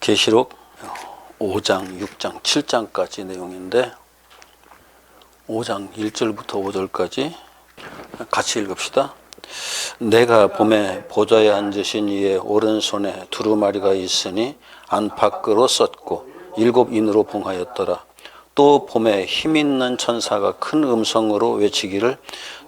계시록 5장, 6장, 7장까지 내용인데 5장 1절부터 5절까지 같이 읽읍시다. 내가 봄에 보좌에 앉으신 이의 오른손에 두루마리가 있으니 안팎으로 썼고 7인으로 봉하였더라. 또 봄에 힘있는 천사가 큰 음성으로 외치기를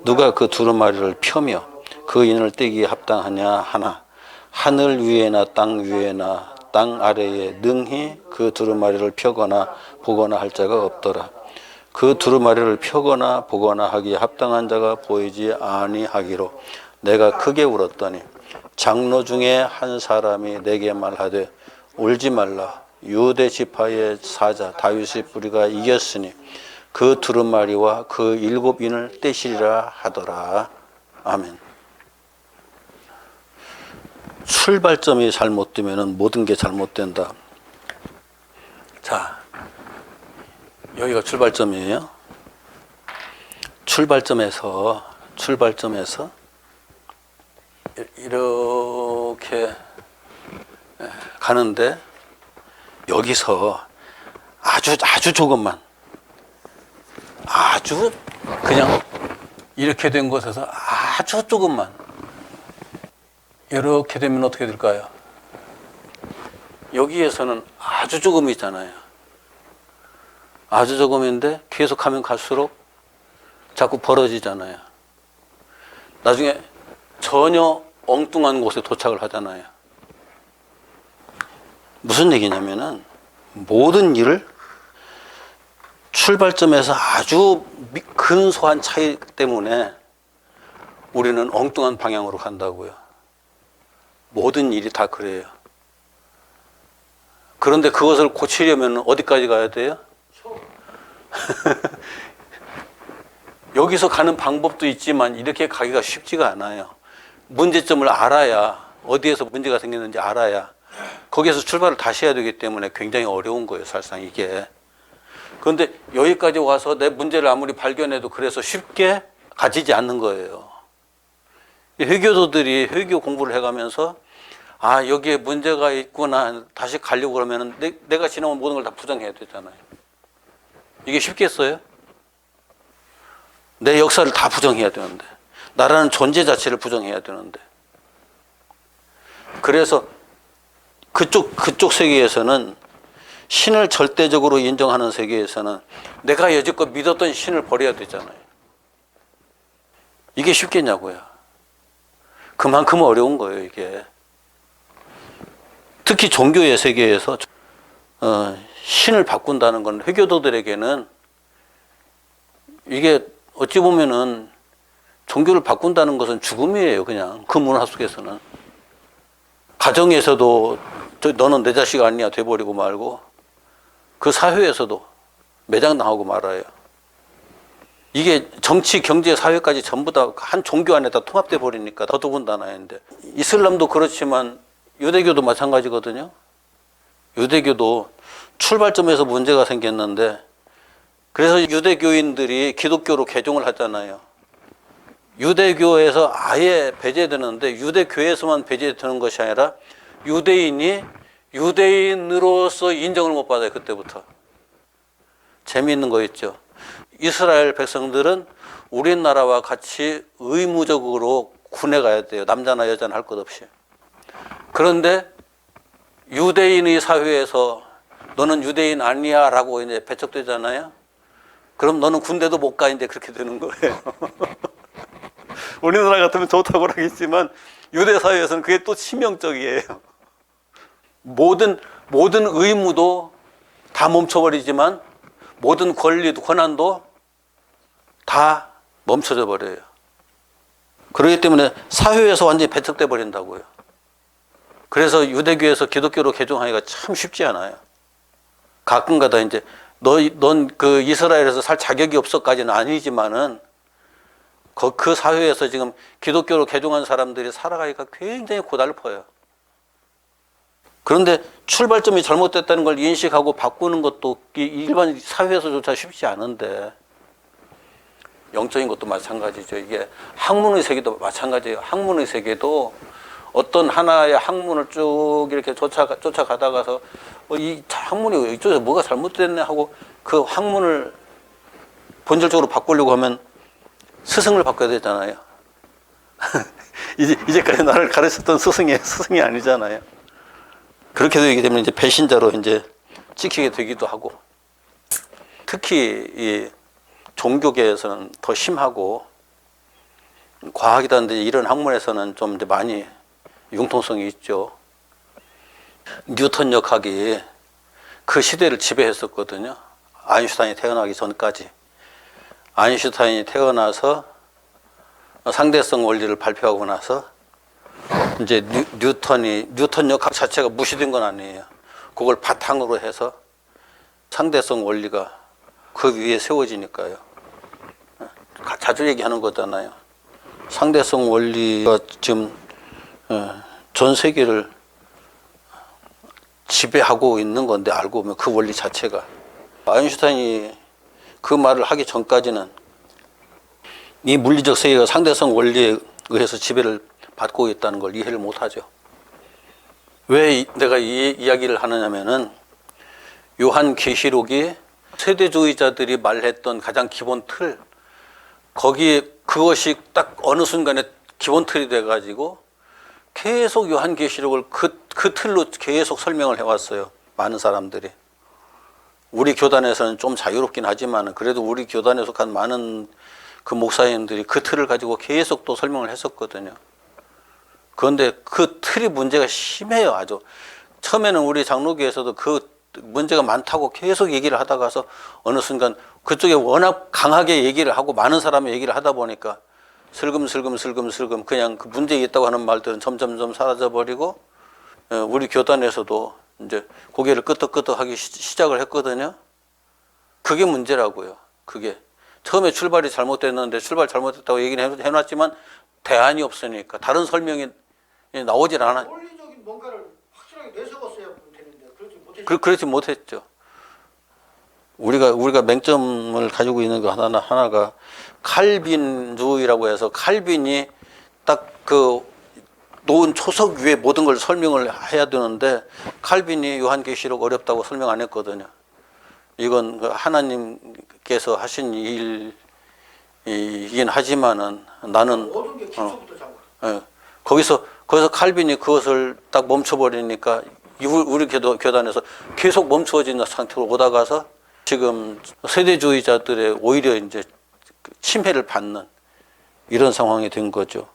누가 그 두루마리를 펴며 그 인을 떼기에 합당하냐 하나 하늘 위에나 땅 위에나 땅 아래에 능히 그 두루마리를 펴거나 보거나 할 자가 없더라. 그 두루마리를 펴거나 보거나 하기에 합당한 자가 보이지 아니하기로 내가 크게 울었더니 장로 중에 한 사람이 내게 말하되 울지 말라. 유대 지파의 사자 다윗의 뿌리가 이겼으니 그 두루마리와 그 7인을 떼시리라 하더라. 아멘. 출발점이 잘못되면 모든 게 잘못된다. 자, 여기가 출발점이에요. 출발점에서 이렇게 가는데 여기서 아주 조금만 아주 그냥 이렇게 된 곳에서 아주 조금만 이렇게 되면 어떻게 될까요? 여기에서는 아주 조금이잖아요. 아주 조금인데 계속하면 갈수록 자꾸 벌어지잖아요. 나중에 전혀 엉뚱한 곳에 도착을 하잖아요. 무슨 얘기냐면은 모든 일을 출발점에서 아주 근소한 차이 때문에 우리는 엉뚱한 방향으로 간다고요. 모든 일이 다 그래요. 그런데 그것을 고치려면 어디까지 가야 돼요? 여기서 가는 방법도 있지만 이렇게 가기가 쉽지가 않아요. 문제점을 알아야, 어디에서 문제가 생겼는지 알아야 거기에서 출발을 다시 해야 되기 때문에 굉장히 어려운 거예요, 사실상 이게. 그런데 여기까지 와서 내 문제를 아무리 발견해도 그래서 쉽게 가지지 않는 거예요. 회교도들이 회교 공부를 해가면서 아, 여기에 문제가 있구나 다시 가려고 그러면 내가 지나온 모든 걸 다 부정해야 되잖아요. 이게 쉽겠어요? 내 역사를 다 부정해야 되는데, 나라는 존재 자체를 부정해야 되는데. 그래서 그쪽 세계에서는, 신을 절대적으로 인정하는 세계에서는 내가 여지껏 믿었던 신을 버려야 되잖아요. 이게 쉽겠냐고요. 그만큼 어려운 거예요, 이게. 특히 종교의 세계에서 신을 바꾼다는 건 회교도들에게는 이게 어찌 보면은 종교를 바꾼다는 것은 죽음이에요. 그냥 그 문화 속에서는. 가정에서도 너는 내 자식 아니야 돼버리고 말고, 그 사회에서도 매장당하고 말아요. 이게 정치, 경제, 사회까지 전부 다 한 종교 안에 다 통합돼 버리니까 더더군다나인데, 이슬람도 그렇지만 유대교도 마찬가지거든요. 유대교도 출발점에서 문제가 생겼는데, 그래서 유대교인들이 기독교로 개종을 하잖아요. 유대교에서 아예 배제되는데, 유대교에서만 배제되는 것이 아니라 유대인이 유대인으로서 인정을 못 받아요. 그때부터. 재미있는 거 있죠. 이스라엘 백성들은 우리나라와 같이 의무적으로 군에 가야 돼요. 남자나 여자나 할 것 없이. 그런데 유대인의 사회에서 너는 유대인 아니야 라고 이제 배척되잖아요. 그럼 너는 군대도 못 가, 이제 그렇게 되는 거예요. 우리나라 같으면 좋다고 하겠지만 유대 사회에서는 그게 또 치명적이에요. 모든 의무도 다 멈춰버리지만 모든 권리도 권한도 다 멈춰져 버려요. 그렇기 때문에 사회에서 완전히 배척돼 버린다고요. 그래서 유대교에서 기독교로 개종하기가 참 쉽지 않아요. 가끔가다 이제 넌 그 이스라엘에서 살 자격이 없어까지는 아니지만은 그 사회에서 지금 기독교로 개종한 사람들이 살아가기가 굉장히 고달퍼요. 그런데 출발점이 잘못됐다는 걸 인식하고 바꾸는 것도 일반 사회에서조차 쉽지 않은데, 영적인 것도 마찬가지죠. 이게 학문의 세계도 마찬가지예요. 학문의 세계도 어떤 하나의 학문을 쭉 이렇게 쫓아가다가서 이 학문이 이쪽에서 뭐가 잘못됐네 하고 그 학문을 본질적으로 바꾸려고 하면 스승을 바꿔야 되잖아요. 이제까지 나를 가르쳤던 스승이 아니잖아요. 그렇게 되기 때문에 이제 배신자로 이제 찍히게 되기도 하고, 특히 이 종교계에서는 더 심하고, 과학이라든지 이런 학문에서는 좀 이제 많이 융통성이 있죠. 뉴턴 역학이 그 시대를 지배했었거든요. 아인슈타인이 태어나기 전까지. 아인슈타인이 태어나서 상대성 원리를 발표하고 나서 이제 뉴턴 역학 자체가 무시된 건 아니에요. 그걸 바탕으로 해서 상대성 원리가 그 위에 세워지니까요. 자주 얘기하는 거잖아요. 상대성 원리가 지금 전 세계를 지배하고 있는 건데, 알고 보면 그 원리 자체가. 아인슈타인이 그 말을 하기 전까지는 이 물리적 세계가 상대성 원리에 의해서 지배를 받고 있다는 걸 이해를 못하죠. 왜 내가 이 이야기를 하느냐면은, 요한계시록이 세대주의자들이 말했던 가장 기본 틀, 거기에 그것이 딱 어느 순간에 기본 틀이 돼가지고 계속 요한계시록을 그 틀로 계속 설명을 해왔어요. 많은 사람들이. 우리 교단에서는 좀 자유롭긴 하지만 그래도 우리 교단에 속한 많은 그 목사님들이 그 틀을 가지고 계속 또 설명을 했었거든요. 그런데 그 틀이 문제가 심해요, 아주. 처음에는 우리 장로교에서도 그 문제가 많다고 계속 얘기를 하다가서 어느 순간 그쪽에 워낙 강하게 얘기를 하고 많은 사람이 얘기를 하다 보니까 슬금슬금 그냥 그 문제 있다고 하는 말들은 점점점 사라져버리고, 우리 교단에서도 이제 고개를 끄덕끄덕하기 시작을 했거든요. 그게 문제라고요. 그게 처음에 출발이 잘못됐는데, 출발 잘못됐다고 얘기는 해놨지만 대안이 없으니까 다른 설명이 나오질 않아요. 원리적인 뭔가를 확실하게 내세웠어야 되는데 그렇지 못했죠. 우리가 맹점을 가지고 있는 거 하나가 칼빈주의라고 해서, 칼빈이 딱 그 놓은 초석 위에 모든 걸 설명을 해야 되는데, 칼빈이 요한계시록 어렵다고 설명 안 했거든요. 이건 하나님께서 하신 일이긴 하지만은 나는 모든 게 기초부터 잡아. 거기서 칼빈이 그것을 딱 멈춰버리니까 우리 교단에서 계속 멈춰진 상태로 오다가서 지금 세대주의자들의 오히려 이제 침해를 받는 이런 상황이 된 거죠.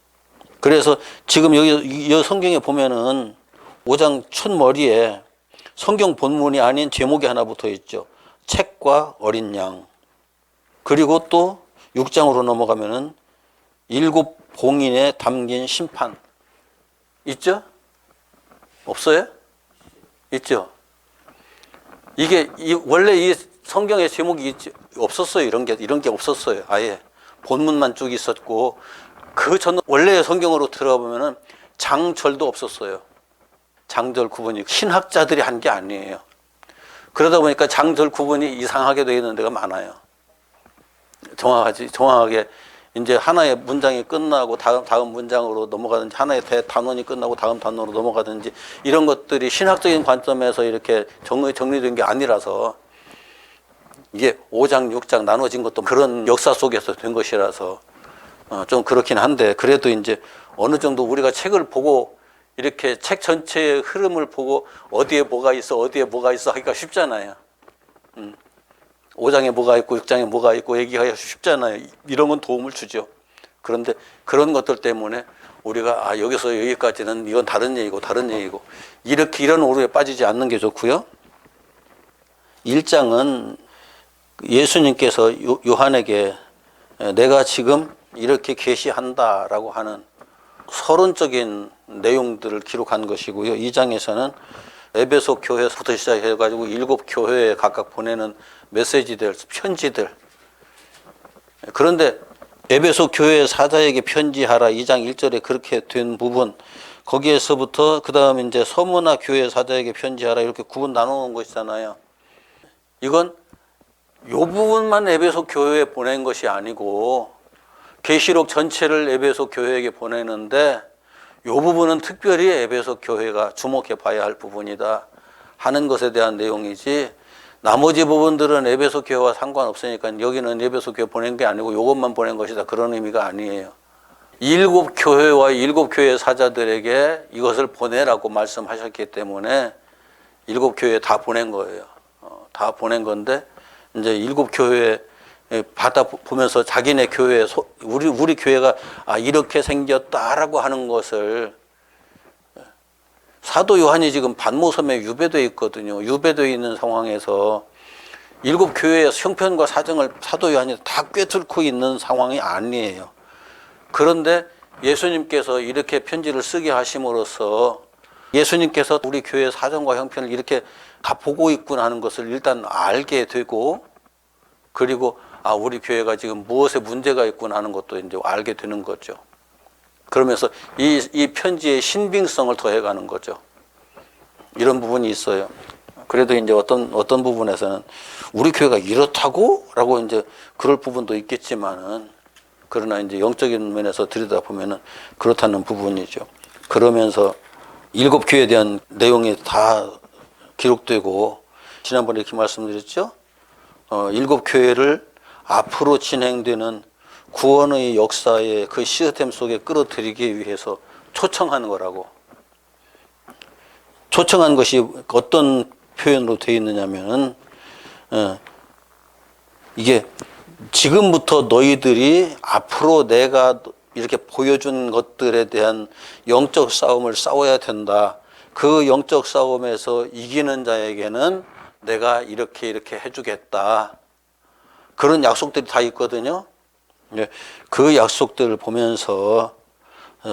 그래서 지금 여기 성경에 보면은 5장 첫머리에 성경 본문이 아닌 제목이 하나 붙어 있죠. 책과 어린 양. 그리고 또 6장으로 넘어가면은 7 봉인에 담긴 심판. 있죠? 없어요? 있죠? 이게 원래 이 성경의 제목이 없었어요. 이런 게 없었어요. 아예 본문만 쭉 있었고, 그 전 원래 성경으로 들어보면은 장절도 없었어요. 장절 구분이 신학자들이 한 게 아니에요. 그러다 보니까 장절 구분이 이상하게 되어 있는 데가 많아요. 정확하게 이제 하나의 문장이 끝나고 다음 문장으로 넘어가든지, 하나의 단원이 끝나고 다음 단원으로 넘어가든지, 이런 것들이 신학적인 관점에서 이렇게 정리된 게 아니라서, 이게 5장, 6장 나눠진 것도 그런 역사 속에서 된 것이라서 좀 그렇긴 한데, 그래도 이제 어느 정도 우리가 책을 보고 이렇게 책 전체의 흐름을 보고 어디에 뭐가 있어 하기가 쉽잖아요. 5장에 뭐가 있고 6장에 뭐가 있고 얘기하기가 쉽잖아요. 이런 건 도움을 주죠. 그런데 그런 것들 때문에 우리가 여기서 여기까지는 이건 다른 얘기고 이런 오류에 빠지지 않는 게 좋고요. 1장은 예수님께서 요한에게 내가 지금 이렇게 계시한다라고 하는 서론적인 내용들을 기록한 것이고요. 2장에서는 에베소 교회부터 시작해가지고 7 교회에 각각 보내는 메시지들, 편지들. 그런데 에베소 교회 사자에게 편지하라 2장 1절에 그렇게 된 부분, 거기에서부터 그 다음에 이제 서문화 교회 사자에게 편지하라 이렇게 구분 나누는 것이잖아요. 이건 요 부분만 에베소 교회에 보낸 것이 아니고 계시록 전체를 에베소 교회에게 보내는데, 부분은 특별히 에베소 교회가 주목해 봐야 할 부분이다 하는 것에 대한 내용이지, 나머지 부분들은 에베소 교회와 상관없으니까 여기는 에베소 교회 보낸 게 아니고 이것만 보낸 것이다, 그런 의미가 아니에요. 7교회와 7교회 사자들에게 이것을 보내라고 말씀하셨기 때문에 7교회 다 보낸 거예요. 다 보낸 건데, 이제 7교회 받아 보면서 자기네 교회, 우리 교회가 이렇게 생겼다라고 하는 것을, 사도 요한이 지금 반모섬에 유배되어 있거든요. 유배되어 있는 상황에서 7교회의 형편과 사정을 사도 요한이 다 꿰뚫고 있는 상황이 아니에요. 그런데 예수님께서 이렇게 편지를 쓰게 하심으로써 예수님께서 우리 교회의 사정과 형편을 이렇게 다 보고 있구나 하는 것을 일단 알게 되고, 그리고 우리 교회가 지금 무엇에 문제가 있구나 하는 것도 이제 알게 되는 거죠. 그러면서 이 편지의 신빙성을 더해가는 거죠. 이런 부분이 있어요. 그래도 이제 어떤 부분에서는 우리 교회가 이렇다고? 라고 이제 그럴 부분도 있겠지만은, 그러나 이제 영적인 면에서 들여다보면은 그렇다는 부분이죠. 그러면서 7교회에 대한 내용이 다 기록되고, 지난번에 이렇게 말씀드렸죠. 7교회를 앞으로 진행되는 구원의 역사의 그 시스템 속에 끌어들이기 위해서 초청하는 거라고. 초청한 것이 어떤 표현으로 되어 있느냐면은, 이게 지금부터 너희들이 앞으로 내가 이렇게 보여준 것들에 대한 영적 싸움을 싸워야 된다. 그 영적 싸움에서 이기는 자에게는 내가 이렇게 해주겠다. 그런 약속들이 다 있거든요. 그 약속들을 보면서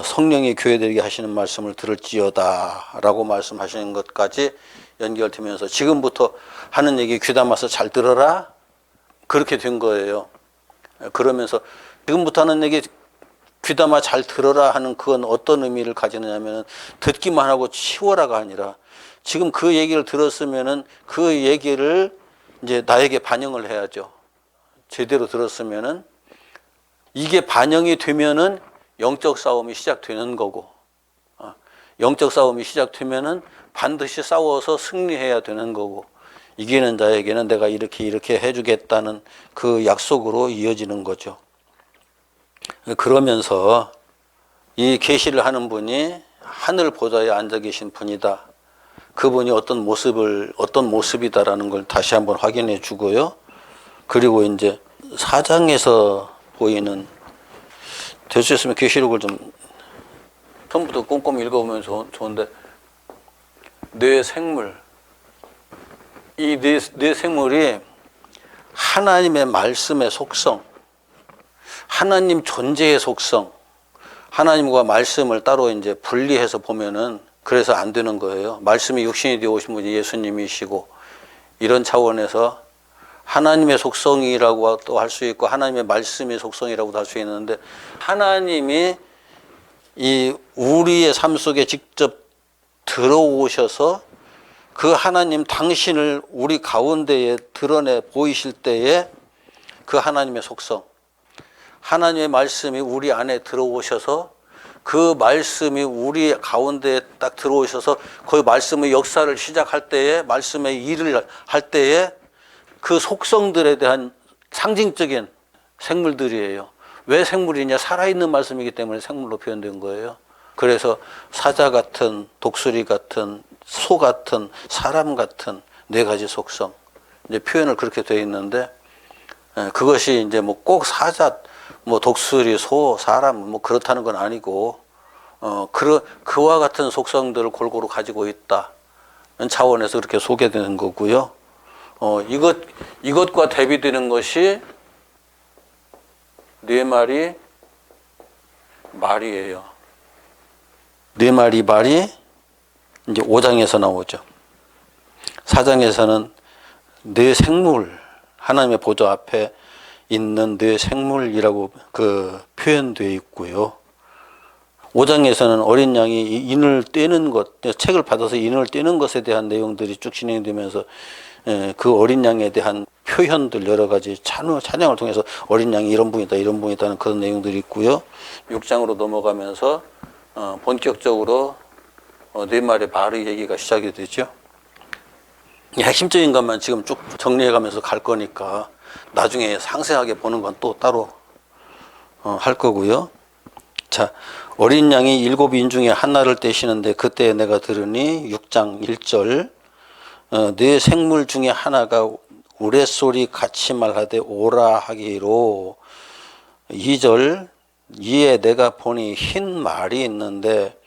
성령이 교회들에게 하시는 말씀을 들을지어다 라고 말씀하시는 것까지 연결되면서, 지금부터 하는 얘기 귀담아서 잘 들어라, 그렇게 된 거예요. 그러면서 지금부터 하는 얘기 귀담아 잘 들어라 하는 그건 어떤 의미를 가지느냐면, 듣기만 하고 치워라가 아니라, 지금 그 얘기를 들었으면은 그 얘기를 이제 나에게 반영을 해야죠. 제대로 들었으면은 이게 반영이 되면은 영적 싸움이 시작되는 거고, 영적 싸움이 시작되면은 반드시 싸워서 승리해야 되는 거고, 이기는 자에게는 내가 이렇게 해주겠다는 그 약속으로 이어지는 거죠. 그러면서 이 계시를 하는 분이 하늘 보좌에 앉아 계신 분이다. 그분이 어떤 모습이다라는 걸 다시 한번 확인해 주고요. 그리고 이제 4장에서 보이는, 될 수 있으면 계시록을 좀 처음부터 꼼꼼히 읽어보면 좋은데, 뇌 생물, 이 뇌 생물이 하나님의 말씀의 속성, 하나님 존재의 속성, 하나님과 말씀을 따로 이제 분리해서 보면은 그래서 안 되는 거예요. 말씀이 육신이 되어 오신 분이 예수님이시고, 이런 차원에서 하나님의 속성이라고 할 수 있고 하나님의 말씀의 속성이라고도 할 수 있는데, 하나님이 이 우리의 삶 속에 직접 들어오셔서 그 하나님 당신을 우리 가운데에 드러내 보이실 때에 그 하나님의 속성, 하나님의 말씀이 우리 안에 들어오셔서 그 말씀이 우리 가운데에 딱 들어오셔서 그 말씀의 역사를 시작할 때에, 말씀의 일을 할 때에 그 속성들에 대한 상징적인 생물들이에요. 왜 생물이냐? 살아있는 말씀이기 때문에 생물로 표현된 거예요. 그래서 사자 같은, 독수리 같은, 소 같은, 사람 같은 4가지 속성, 이제 표현을 그렇게 되어 있는데, 그것이 이제 뭐 꼭 사자, 뭐 독수리, 소, 사람 뭐 그렇다는 건 아니고, 그와 같은 속성들을 골고루 가지고 있다는 차원에서 그렇게 소개되는 거고요. 이것과 대비되는 것이 4마리 말이에요. 4마리 말이 이제 5장에서 나오죠. 4장에서는 4생물, 하나님의 보좌 앞에 있는 4생물이라고 그 표현되어 있고요. 5장에서는 어린 양이 인을 떼는 것, 책을 받아서 인을 떼는 것에 대한 내용들이 쭉 진행되면서 그 어린 양에 대한 표현들, 여러 가지 찬양을 통해서 어린 양이 이런 분이다, 이런 분이다는 그런 내용들이 있고요. 6장으로 넘어가면서 본격적으로 네 마리 바로 얘기가 시작이 되죠. 핵심적인 것만 지금 쭉 정리해 가면서 갈 거니까 나중에 상세하게 보는 건 또 따로 할 거고요. 자, 어린 양이 7인 중에 하나를 떼시는데 그때 내가 들으니 6장 1절 네 생물 중에 하나가 우레소리 같이 말하되 오라 하기로 2절 이에 내가 보니 흰 말이 있는데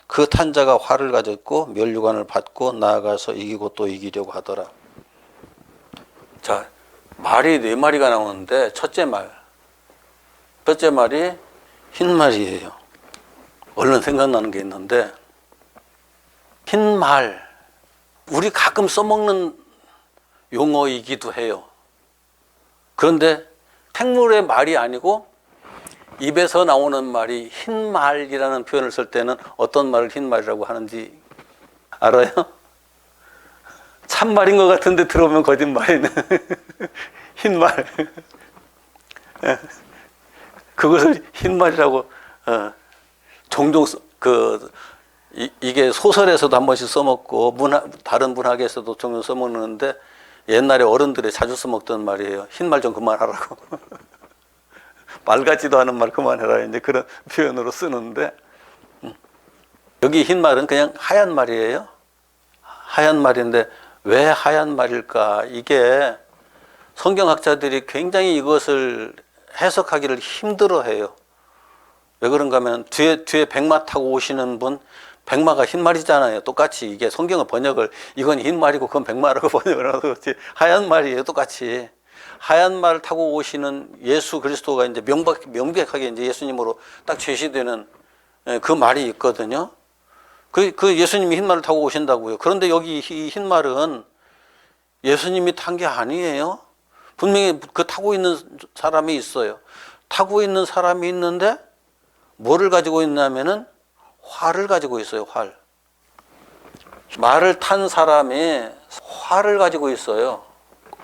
그 탄자가 활을 가졌고 면류관을 받고 나아가서 이기고 또 이기려고 하더라. 자, 말이 4마리가 나오는데 첫째 말이 흰 말이에요. 얼른 생각나는 게 있는데 흰 말, 우리 가끔 써먹는 용어이기도 해요. 그런데 생물의 말이 아니고 입에서 나오는 말이 흰 말이라는 표현을 쓸 때는 어떤 말을 흰 말이라고 하는지 알아요? 참말인 것 같은데 들어보면 거짓말이네. 흰 말. 그것을 흰 말이라고 종종 이게 소설에서도 한 번씩 써먹고 다른 문학에서도 종종 써먹는데 옛날에 어른들이 자주 써먹던 말이에요. 흰 말 좀 그만하라고. 말 같지도 않은 말 그만해라. 이제 그런 표현으로 쓰는데 여기 흰 말은 그냥 하얀 말이에요. 하얀 말인데 왜 하얀 말일까? 이게 성경학자들이 굉장히 이것을 해석하기를 힘들어해요. 왜 그런가 하면 뒤에 백마 타고 오시는 분 백마가 흰 말이잖아요. 똑같이 이게 성경의 번역을 이건 흰 말이고 그건 백마라고 번역을 하고 그렇지 하얀 말이에요. 똑같이 하얀 말을 타고 오시는 예수 그리스도가 이제 명백하게 이제 예수님으로 딱 제시되는 그 말이 있거든요. 그 예수님이 흰 말을 타고 오신다고요. 그런데 여기 이 흰 말은 예수님이 탄 게 아니에요. 분명히 그 타고 있는 사람이 있어요. 타고 있는 사람이 있는데 뭐를 가지고 있냐면은 활을 가지고 있어요. 활. 말을 탄 사람이 활을 가지고 있어요.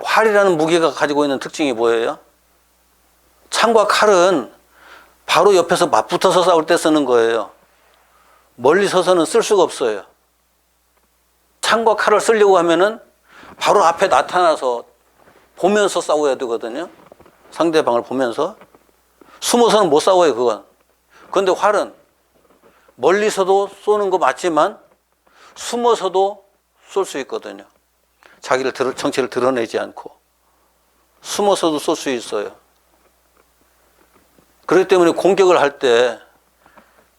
활이라는 무기가 가지고 있는 특징이 뭐예요? 창과 칼은 바로 옆에서 맞붙어서 싸울 때 쓰는 거예요. 멀리 서서는 쓸 수가 없어요. 창과 칼을 쓰려고 하면은 바로 앞에 나타나서 보면서 싸워야 되거든요. 상대방을 보면서. 숨어서는 못 싸워요, 그건. 그런데 활은 멀리서도 쏘는 거 맞지만 숨어서도 쏠 수 있거든요. 정체를 드러내지 않고 숨어서도 쏠 수 있어요. 그렇기 때문에 공격을 할 때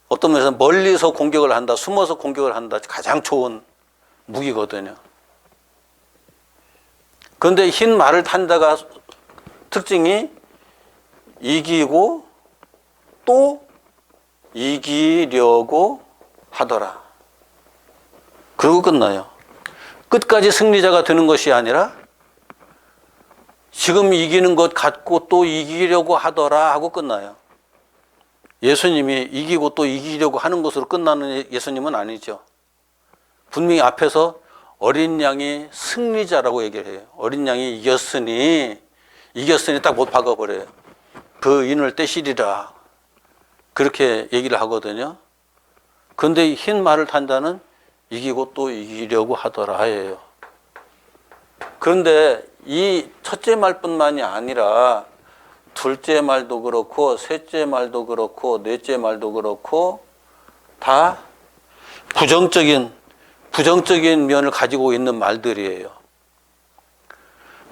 어떤 면에서 멀리서 공격을 한다, 숨어서 공격을 한다 가장 좋은 무기거든요. 그런데 흰 말을 탄 자가 특징이 이기고 또 이기려고 하더라. 그러고 끝나요. 끝까지 승리자가 되는 것이 아니라 지금 이기는 것 같고 또 이기려고 하더라 하고 끝나요. 예수님이 이기고 또 이기려고 하는 것으로 끝나는 예수님은 아니죠. 분명히 앞에서 어린 양이 승리자라고 얘기를 해요. 어린 양이 이겼으니 딱 못 박아버려요. 그 인을 떼시리라. 그렇게 얘기를 하거든요. 그런데 흰 말을 탄 자는 이기고 또 이기려고 하더라 해요. 그런데 이 첫째 말뿐만이 아니라 둘째 말도 그렇고 셋째 말도 그렇고 넷째 말도 그렇고 다 부정적인 면을 가지고 있는 말들이에요.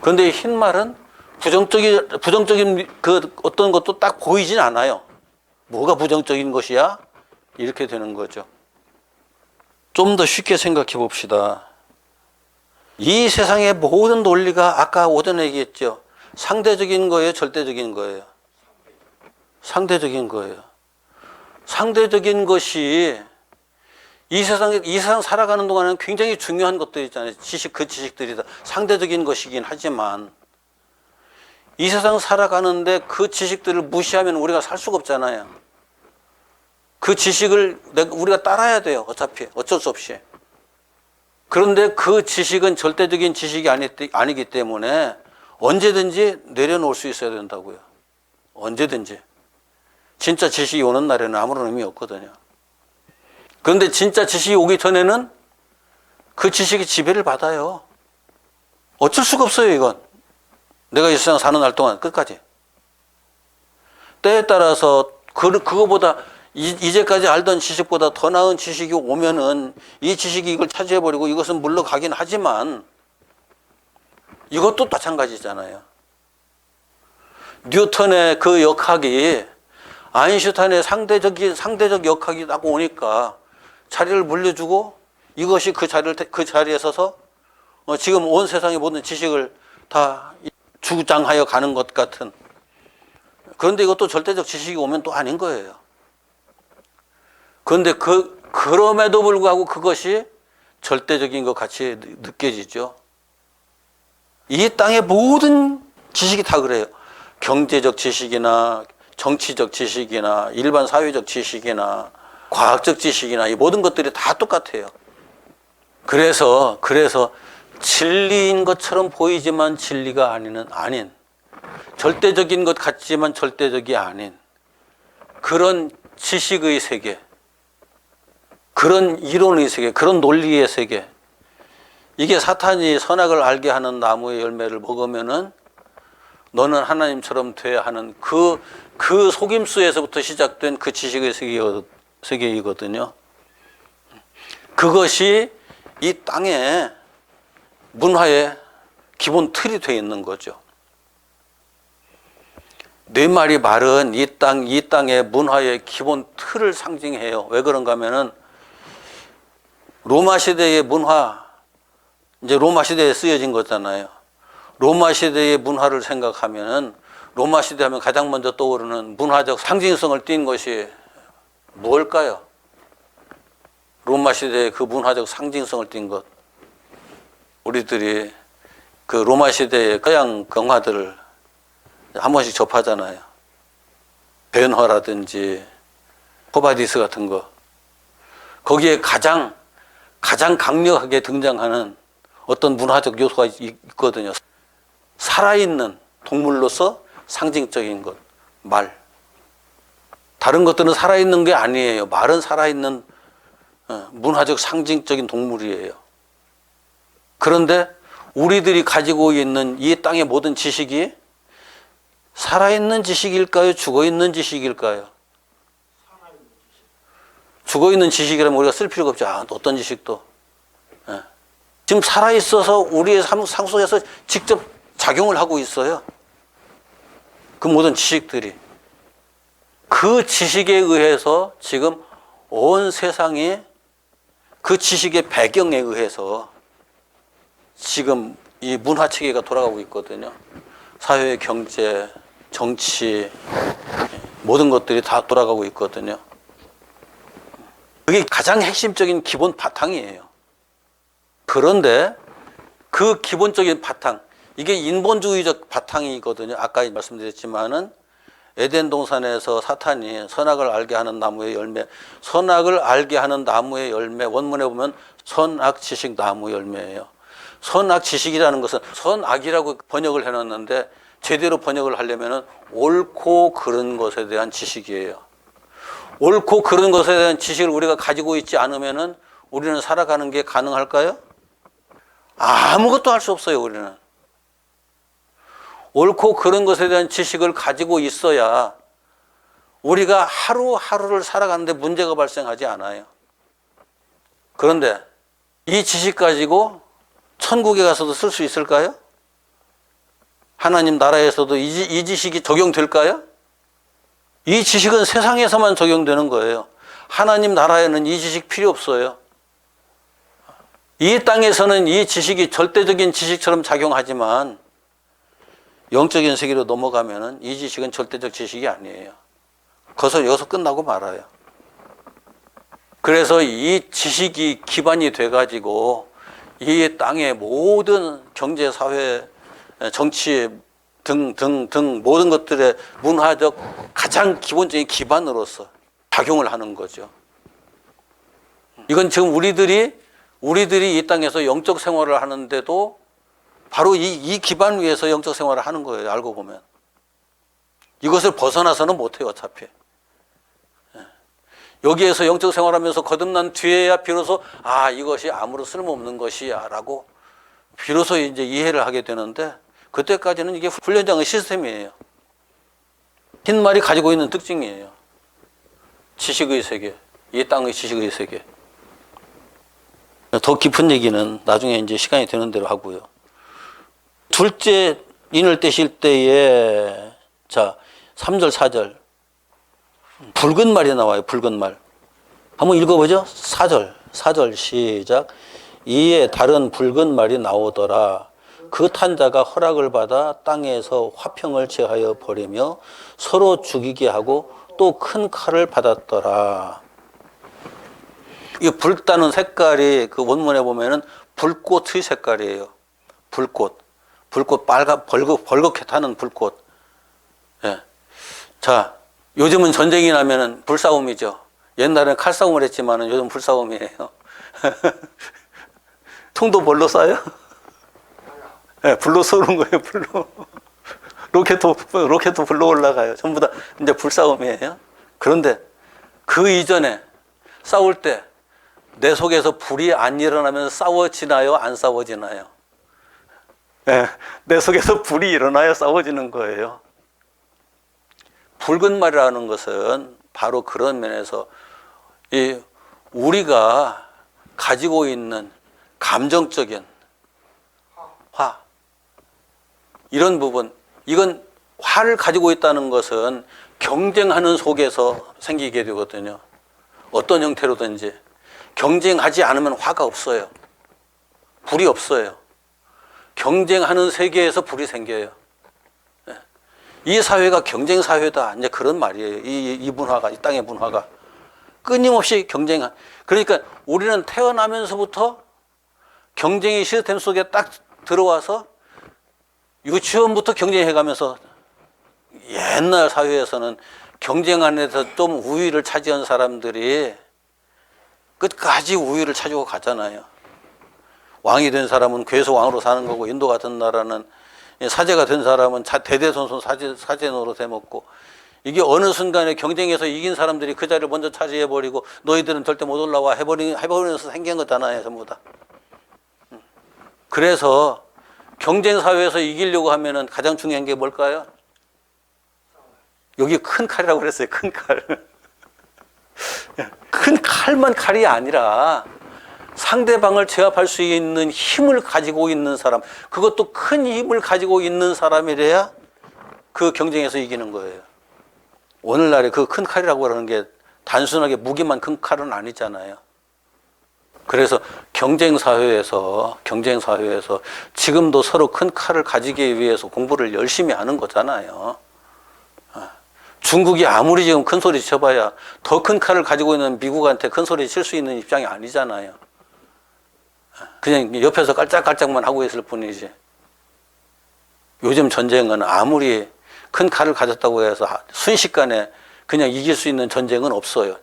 그런데 흰 말은 부정적인 그 어떤 것도 딱 보이진 않아요. 뭐가 부정적인 것이야? 이렇게 되는 거죠. 좀 더 쉽게 생각해 봅시다. 이 세상의 모든 논리가 아까 오전에 얘기했죠. 상대적인 거예요? 절대적인 거예요? 상대적인 거예요. 상대적인 것이 이 세상 살아가는 동안은 굉장히 중요한 것들 있잖아요. 그 지식들이 다 상대적인 것이긴 하지만 이 세상 살아가는데 그 지식들을 무시하면 우리가 살 수가 없잖아요. 그 지식을 우리가 따라야 돼요. 어차피 어쩔 수 없이. 그런데 그 지식은 절대적인 지식이 아니기 때문에 언제든지 내려놓을 수 있어야 된다고요. 언제든지. 진짜 지식이 오는 날에는 아무런 의미 없거든요. 그런데 진짜 지식이 오기 전에는 그 지식이 지배를 받아요. 어쩔 수가 없어요, 이건. 내가 이 세상 사는 날 동안 끝까지. 때에 따라서 그거보다 이제까지 알던 지식보다 더 나은 지식이 오면은 이 지식이 이걸 차지해버리고 이것은 물러가긴 하지만 이것도 마찬가지잖아요. 뉴턴의 그 역학이 아인슈타인의 상대적 역학이 딱 오니까 자리를 물려주고 이것이 그 자리에 서서 지금 온 세상의 모든 지식을 다 주장하여 가는 것 같은. 그런데 이것도 절대적 지식이 오면 또 아닌 거예요. 그런데 그럼에도 불구하고 그것이 절대적인 것 같이 느껴지죠. 이 땅의 모든 지식이 다 그래요. 경제적 지식이나 정치적 지식이나 일반 사회적 지식이나 과학적 지식이나 이 모든 것들이 다 똑같아요. 그래서 진리인 것처럼 보이지만 진리가 아닌 절대적인 것 같지만 절대적이 아닌 그런 지식의 세계, 그런 이론의 세계, 그런 논리의 세계. 이게 사탄이 선악을 알게 하는 나무의 열매를 먹으면은 너는 하나님처럼 돼야 하는 그 속임수에서부터 시작된 그 지식의 세계이거든요. 그것이 이 땅의 문화의 기본 틀이 되어 있는 거죠. 네 마리 말은 이 땅의 문화의 기본 틀을 상징해요. 왜 그런가 하면은 로마 시대의 문화, 이제 로마 시대에 쓰여진 거잖아요. 로마 시대의 문화를 생각하면은 로마 시대 하면 가장 먼저 떠오르는 문화적 상징성을 띈 것이 뭘까요? 로마 시대의 그 문화적 상징성을 띈 것. 우리들이 그 로마 시대의 서양 경화들을 한 번씩 접하잖아요. 벤허라든지 코바디스 같은 거. 거기에 가장 강력하게 등장하는 어떤 문화적 요소가 있거든요. 살아있는 동물로서 상징적인 것, 말. 다른 것들은 살아있는 게 아니에요. 말은 살아있는 문화적 상징적인 동물이에요. 그런데 우리들이 가지고 있는 이 땅의 모든 지식이 살아있는 지식일까요? 죽어있는 지식일까요? 죽어있는 지식이라면 우리가 쓸 필요가 없죠. 어떤 지식도. 지금 살아있어서 우리의 삶 속에서 직접 작용을 하고 있어요. 그 모든 지식들이. 그 지식에 의해서 지금 온 세상이 그 지식의 배경에 의해서 지금 이 문화 체계가 돌아가고 있거든요. 사회, 경제, 정치, 모든 것들이 다 돌아가고 있거든요. 그게 가장 핵심적인 기본 바탕이에요. 그런데 그 기본적인 바탕, 이게 인본주의적 바탕이거든요. 아까 말씀드렸지만은 에덴 동산에서 사탄이 선악을 알게 하는 나무의 열매, 선악을 알게 하는 나무의 열매, 원문에 보면 선악 지식 나무 열매예요. 선악 지식이라는 것은 선악이라고 번역을 해놨는데 제대로 번역을 하려면은 옳고 그른 것에 대한 지식이에요. 옳고 그른 것에 대한 지식을 우리가 가지고 있지 않으면은 우리는 살아가는 게 가능할까요? 아무것도 할 수 없어요, 우리는. 옳고 그른 것에 대한 지식을 가지고 있어야 우리가 하루하루를 살아가는데 문제가 발생하지 않아요. 그런데 이 지식 가지고 천국에 가서도 쓸 수 있을까요? 하나님 나라에서도 이 지식이 적용될까요? 이 지식은 세상에서만 적용되는 거예요. 하나님 나라에는 이 지식 필요 없어요. 이 땅에서는 이 지식이 절대적인 지식처럼 작용하지만 영적인 세계로 넘어가면은 이 지식은 절대적 지식이 아니에요. 거기서 여기서 끝나고 말아요. 그래서 이 지식이 기반이 돼가지고 이 땅의 모든 경제, 사회, 정치 등 모든 것들의 문화적 가장 기본적인 기반으로서 작용을 하는 거죠. 이건 지금 우리들이 이 땅에서 영적 생활을 하는데도 바로 이 기반 위에서 영적 생활을 하는 거예요. 알고 보면. 이것을 벗어나서는 못해요. 어차피. 여기에서 영적 생활하면서 거듭난 뒤에야 비로소 이것이 아무런 쓸모없는 것이야 라고 비로소 이제 이해를 하게 되는데, 그때까지는 이게 훈련장의 시스템이에요. 흰 말이 가지고 있는 특징이에요. 지식의 세계, 이 땅의 지식의 세계. 더 깊은 얘기는 나중에 이제 시간이 되는 대로 하고요. 둘째 인을 떼실 때에, 자, 3절, 4절. 붉은 말이 나와요, 붉은 말. 한번 읽어보죠. 4절 시작. 이에 다른 붉은 말이 나오더라. 그 탄자가 허락을 받아 땅에서 화평을 제하여 버리며 서로 죽이게 하고 또 큰 칼을 받았더라. 이 붉다는 색깔이 그 원문에 보면은 불꽃의 색깔이에요. 불꽃 빨간 벌겋게 타는 불꽃. 예. 자, 요즘은 전쟁이 나면은 불싸움이죠. 옛날에는 칼싸움을 했지만은 요즘 불싸움이에요. 통도 뭘로 쏴요? 네, 불로 쏘는 거예요, 불로. 로켓도 불로 올라가요. 전부 다 이제 불싸움이에요. 그런데 그 이전에 싸울 때 내 속에서 불이 안 일어나면 싸워지나요? 안 싸워지나요? 네, 내 속에서 불이 일어나야 싸워지는 거예요. 붉은 말이라는 것은 바로 그런 면에서 우리가 가지고 있는 감정적인 화, 이런 부분, 이건 화를 가지고 있다는 것은 경쟁하는 속에서 생기게 되거든요. 어떤 형태로든지 경쟁하지 않으면 화가 없어요. 불이 없어요. 경쟁하는 세계에서 불이 생겨요. 이 사회가 경쟁 사회다, 이제 그런 말이에요. 이 문화가, 이 땅의 문화가 끊임없이 경쟁한. 그러니까 우리는 태어나면서부터 경쟁의 시스템 속에 딱 들어와서 유치원부터 경쟁해가면서, 옛날 사회에서는 경쟁 안에서 좀 우위를 차지한 사람들이 끝까지 우위를 차지고 가잖아요. 왕이 된 사람은 계속 왕으로 사는 거고, 인도 같은 나라는 사제가 된 사람은 대대손손 사제 노릇 해먹고, 이게 어느 순간에 경쟁에서 이긴 사람들이 그 자리를 먼저 차지해버리고 너희들은 절대 못 올라와 해버리면서 생긴 거잖아요, 전부 다. 그래서 경쟁 사회에서 이기려고 하면은 가장 중요한 게 뭘까요? 여기 큰 칼이라고 그랬어요. 큰 칼. 큰 칼만 칼이 아니라 상대방을 제압할 수 있는 힘을 가지고 있는 사람, 그것도 큰 힘을 가지고 있는 사람이래야 그 경쟁에서 이기는 거예요. 오늘날에 그 큰 칼이라고 하는 게 단순하게 무기만 큰 칼은 아니잖아요. 그래서 경쟁 사회에서 지금도 서로 큰 칼을 가지기 위해서 공부를 열심히 하는 거잖아요. 중국이 아무리 지금 큰 소리 쳐봐야 더 큰 칼을 가지고 있는 미국한테 큰 소리 칠 수 있는 입장이 아니잖아요. 그냥 옆에서 깔짝깔짝만 하고 있을 뿐이지. 요즘 전쟁은 아무리 큰 칼을 가졌다고 해서 순식간에 그냥 이길 수 있는 전쟁은 없어요.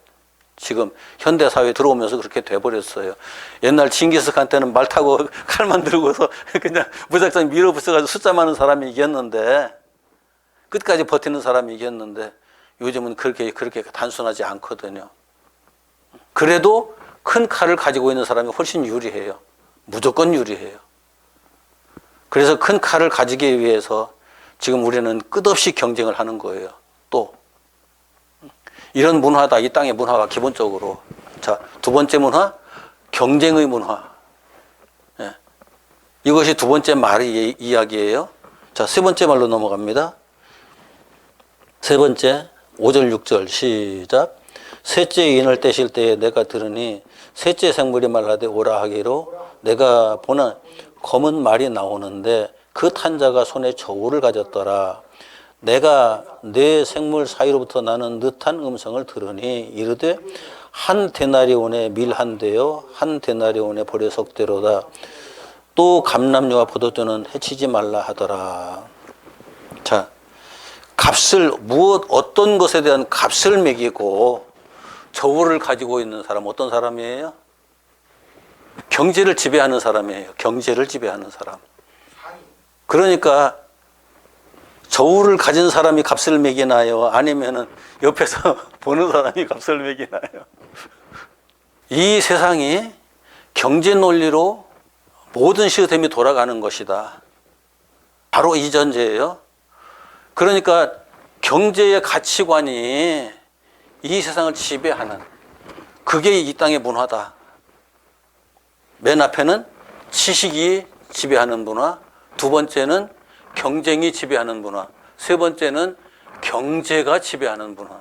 지금 현대사회에 들어오면서 그렇게 돼버렸어요. 옛날 징기스칸 때는 말 타고 칼만 들고서 그냥 무작정 밀어붙여가지고 숫자 많은 사람이 이겼는데, 끝까지 버티는 사람이 이겼는데, 요즘은 그렇게 단순하지 않거든요. 그래도 큰 칼을 가지고 있는 사람이 훨씬 유리해요. 무조건 유리해요. 그래서 큰 칼을 가지기 위해서 지금 우리는 끝없이 경쟁을 하는 거예요. 또 이런 문화다, 이 땅의 문화가 기본적으로. 자, 두 번째 문화, 경쟁의 문화. 예. 이것이 두 번째 말의 이야기예요. 자, 세 번째 말로 넘어갑니다. 세 번째, 5절, 6절 시작. 셋째 인을 떼실 때에 내가 들으니 셋째 생물이 말하되 오라 하기로, 내가 보나 검은 말이 나오는데 그 탄자가 손에 저울을 가졌더라. 내가 네 생물 사이로부터 나는 느한 음성을 들으니 이르되 한 데나리온에 밀 한 대요 한 데나리온에 보리 석 대로다. 또 감람류와 포도주는 해치지 말라 하더라. 자, 값을, 어떤 것에 대한 값을 매기고 저울을 가지고 있는 사람, 어떤 사람이에요? 경제를 지배하는 사람이에요. 경제를 지배하는 사람. 그러니까 저울을 가진 사람이 값을 매기나요? 아니면은 옆에서 보는 사람이 값을 매기나요? 이 세상이 경제 논리로 모든 시스템이 돌아가는 것이다. 바로 이 전제예요. 그러니까 경제의 가치관이 이 세상을 지배하는, 그게 이 땅의 문화다. 맨 앞에는 지식이 지배하는 문화, 두 번째는 경쟁이 지배하는 문화, 세 번째는 경제가 지배하는 문화.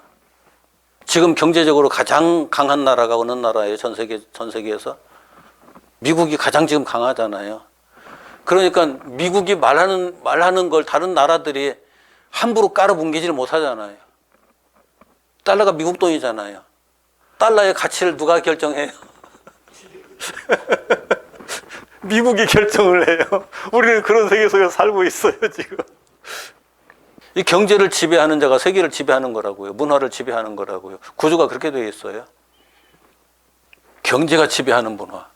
지금 경제적으로 가장 강한 나라가 어느 나라예요? 전 세계에서? 미국이 가장 지금 강하잖아요. 그러니까 미국이 말하는 걸 다른 나라들이 함부로 깔아뭉개지를 못하잖아요. 달러가 미국 돈이잖아요. 달러의 가치를 누가 결정해요? 미국이 결정을 해요. 우리는 그런 세계 속에서 살고 있어요, 지금. 이 경제를 지배하는 자가 세계를 지배하는 거라고요. 문화를 지배하는 거라고요. 구조가 그렇게 되어 있어요. 경제가 지배하는 문화.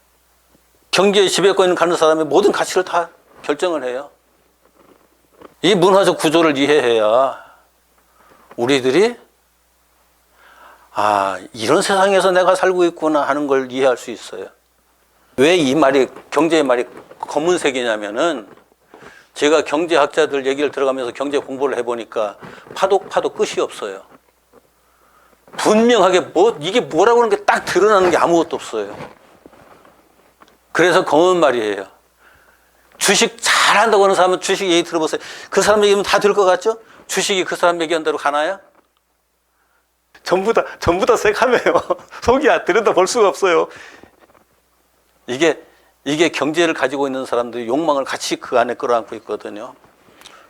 경제의 지배권을 갖는 사람이 모든 가치를 다 결정을 해요. 이 문화적 구조를 이해해야 우리들이 이런 세상에서 내가 살고 있구나 하는 걸 이해할 수 있어요. 왜 이 말이, 경제의 말이 검은색이냐면은, 제가 경제학자들 얘기를 들어가면서 경제 공부를 해보니까 파도 끝이 없어요. 분명하게 이게 뭐라고 하는 게 딱 드러나는 게 아무것도 없어요. 그래서 검은 말이에요. 주식 잘한다고 하는 사람은 주식 얘기 들어보세요. 그 사람 얘기면 다 들 것 같죠? 주식이 그 사람 얘기한 대로 가나요? 전부 다 새카매요. 속이 들여다 볼 수가 없어요. 이게 경제를 가지고 있는 사람들이 욕망을 같이 그 안에 끌어안고 있거든요.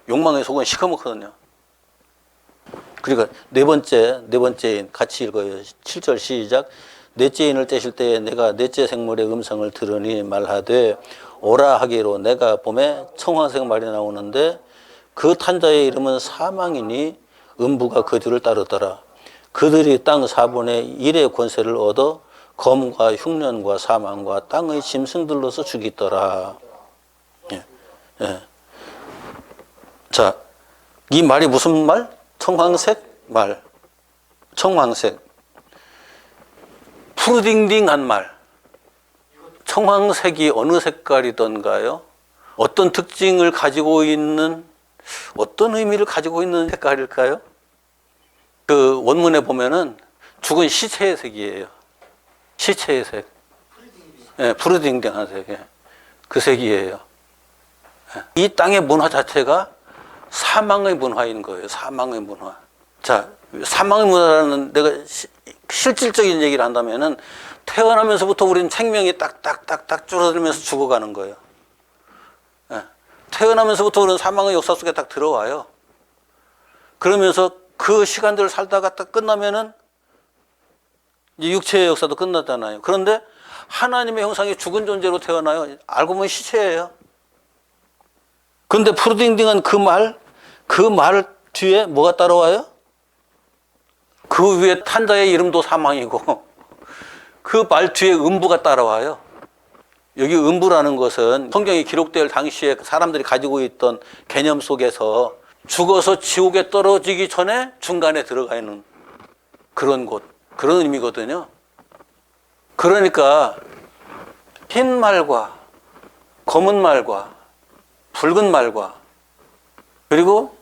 욕망의 속은 시커멓거든요. 그러니까 네 번째인 같이 읽어요. 7절 시작. 넷째 인을 떼실 때에 내가 넷째 생물의 음성을 들으니 말하되 오라 하기로 내가 봄에 청황색 말이 나오는데 그 탄자의 이름은 사망이니 음부가 그 뒤를 따르더라. 그들이 땅 4분의 1의 권세를 얻어 검과 흉년과 사망과 땅의 짐승들로서 죽이더라. 예. 자, 이 말이 무슨 말? 청황색 말. 청황색. 푸르딩딩한 말. 청황색이 어느 색깔이던가요? 어떤 특징을 가지고 있는, 어떤 의미를 가지고 있는 색깔일까요? 그 원문에 보면은 죽은 시체의 색이에요. 시체의 색. 예, 푸르딩딩한 색. 예. 그 색이에요. 예. 이 땅의 문화 자체가 사망의 문화인 거예요. 사망의 문화. 자, 사망의 문화라는, 내가 실질적인 얘기를 한다면은 태어나면서부터 우리는 생명이 딱딱딱딱 줄어들면서 죽어가는 거예요. 예. 태어나면서부터 우리는 사망의 역사 속에 딱 들어와요. 그러면서 그 시간들을 살다가 딱 끝나면은 이제 육체의 역사도 끝났잖아요. 그런데 하나님의 형상이 죽은 존재로 태어나요. 알고 보면 시체예요. 그런데 푸르딩딩한 그 말 뒤에 뭐가 따라와요? 그 위에 탄자의 이름도 사망이고 그 말 뒤에 음부가 따라와요. 여기 음부라는 것은 성경이 기록될 당시에 사람들이 가지고 있던 개념 속에서 죽어서 지옥에 떨어지기 전에 중간에 들어가 있는 그런 곳, 그런 의미거든요. 그러니까 흰 말과 검은 말과 붉은 말과 그리고